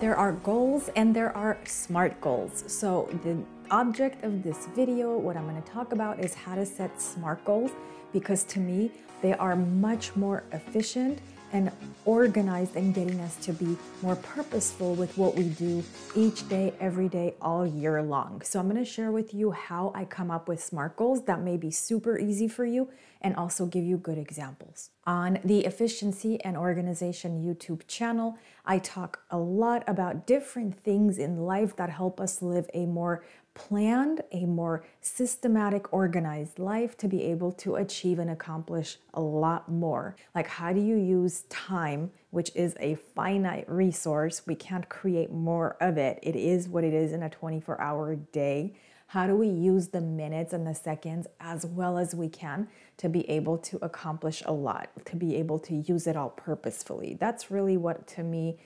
There are goals and there are SMART goals. So the object of this video, what I'm going to talk about is how to set SMART goals, because to me, they are much more efficient and organized in getting us to be more purposeful with what we do each day, every day, all year long. So I'm going to share with you how I come up with SMART goals that may be super easy for you and also give you good examples. On the Efficiency and Organization YouTube channel, I talk a lot about different things in life that help us live a more planned, a more systematic, organized life to be able to achieve and accomplish a lot more. Like, how do you use time, which is a finite resource? We can't create more of it. It is what it is in a 24-hour day. How do we use the minutes and the seconds as well as we can to be able to accomplish a lot, to be able to use it all purposefully? That's really what, to me,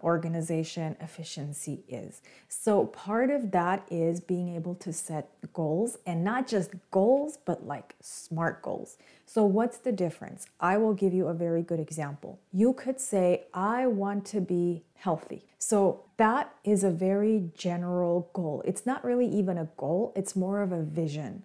organization efficiency is. So part of that is being able to set goals, and not just goals, but like SMART goals. So what's the difference? I will give you a very good example. You could say, I want to be healthy. So that is a very general goal. It's not really even a goal, it's more of a vision.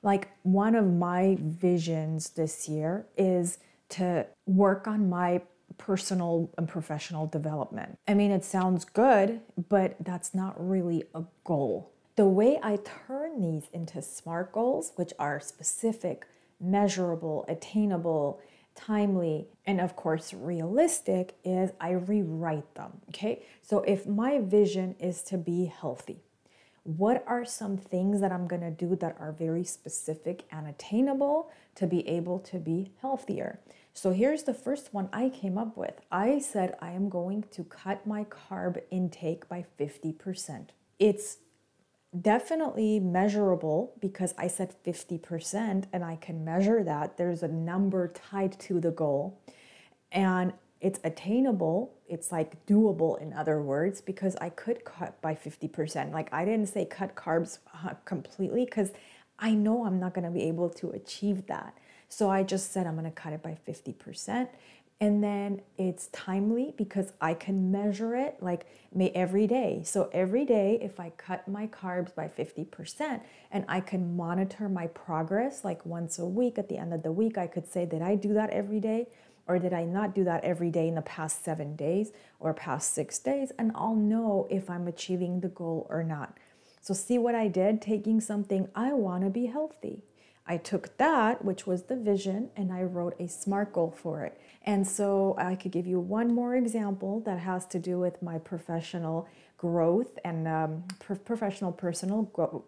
Like, one of my visions this year is to work on my personal and professional development. I mean, it sounds good, but that's not really a goal. The way I turn these into SMART goals, which are specific, measurable, attainable, timely, and of course realistic, is I rewrite them. Okay, so if my vision is to be healthy, what are some things that I'm going to do that are very specific and attainable to be able to be healthier? So here's the first one I came up with. I said I am going to cut my carb intake by 50%. It's definitely measurable because I said 50% and I can measure that. There's a number tied to the goal, and it's attainable. It's like doable, in other words, because I could cut by 50%. Like, I didn't say cut carbs completely because I know I'm not going to be able to achieve that. So I just said I'm going to cut it by 50%. And then it's timely because I can measure it like every day. So every day, if I cut my carbs by 50% and I can monitor my progress, like once a week, at the end of the week, I could say, did I do that every day? Or did I not do that every day in the past 7 days or past 6 days? And I'll know if I'm achieving the goal or not. So see what I did? Taking something, I want to be healthy. I took that, which was the vision, and I wrote a SMART goal for it. And so I could give you one more example that has to do with my professional growth and professional personal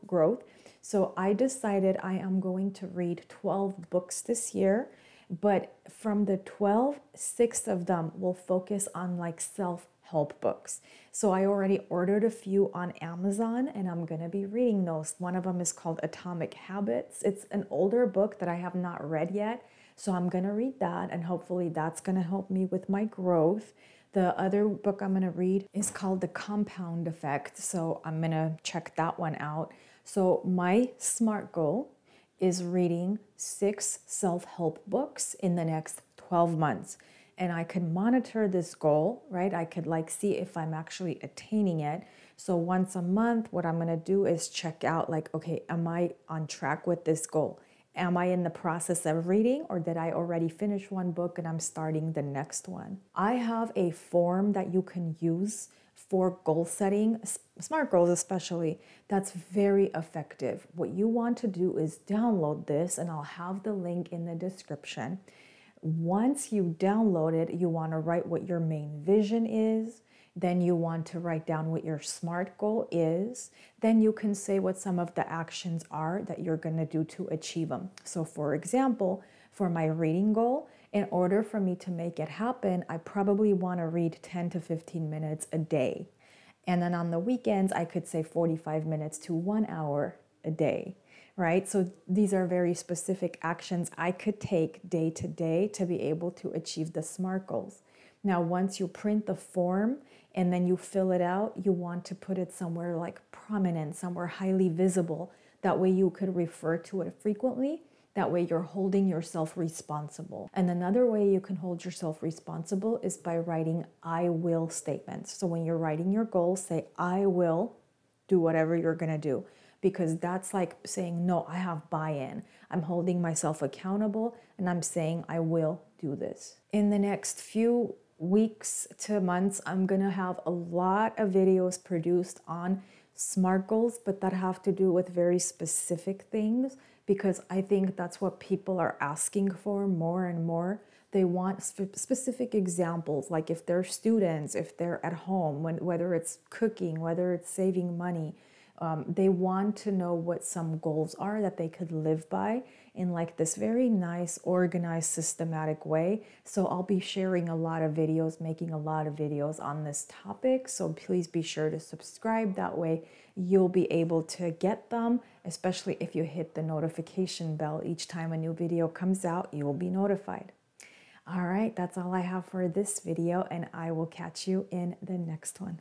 growth. So I decided I am going to read 12 books this year, but from the 12, 6 of them will focus on like self-help books. So I already ordered a few on Amazon and I'm going to be reading those. One of them is called Atomic Habits. It's an older book that I have not read yet. So I'm going to read that, and hopefully that's going to help me with my growth. The other book I'm going to read is called The Compound Effect. So I'm going to check that one out. So my SMART goal is reading 6 self-help books in the next 12 months. And I can monitor this goal, right? I could like see if I'm actually attaining it. So once a month, what I'm going to do is check out like, okay, am I on track with this goal? Am I in the process of reading, or did I already finish one book and I'm starting the next one? I have a form that you can use for goal setting, SMART goals especially, that's very effective. What you want to do is download this, and I'll have the link in the description. Once you download it, you want to write what your main vision is. Then you want to write down what your SMART goal is. Then you can say what some of the actions are that you're going to do to achieve them. So for example, for my reading goal, in order for me to make it happen, I probably want to read 10 to 15 minutes a day. And then on the weekends, I could say 45 minutes to 1 hour a day, right? So these are very specific actions I could take day to day to be able to achieve the SMART goals. Now, once you print the form and then you fill it out, you want to put it somewhere like prominent, somewhere highly visible. That way you could refer to it frequently. That way you're holding yourself responsible. And another way you can hold yourself responsible is by writing I will statements. So when you're writing your goals, say I will do whatever you're gonna do, because that's like saying, no, I have buy-in. I'm holding myself accountable and I'm saying I will do this. In the next few weeks to months, I'm gonna have a lot of videos produced on SMART goals, but that have to do with very specific things, because I think that's what people are asking for more and more. They want specific examples, like if they're students, if they're at home, whether it's cooking, whether it's saving money, they want to know what some goals are that they could live by in like this very nice, organized, systematic way. So I'll be sharing a lot of videos, making a lot of videos on this topic. So please be sure to subscribe. That way you'll be able to get them, especially if you hit the notification bell. Each time a new video comes out, you will be notified. All right, that's all I have for this video, and I will catch you in the next one.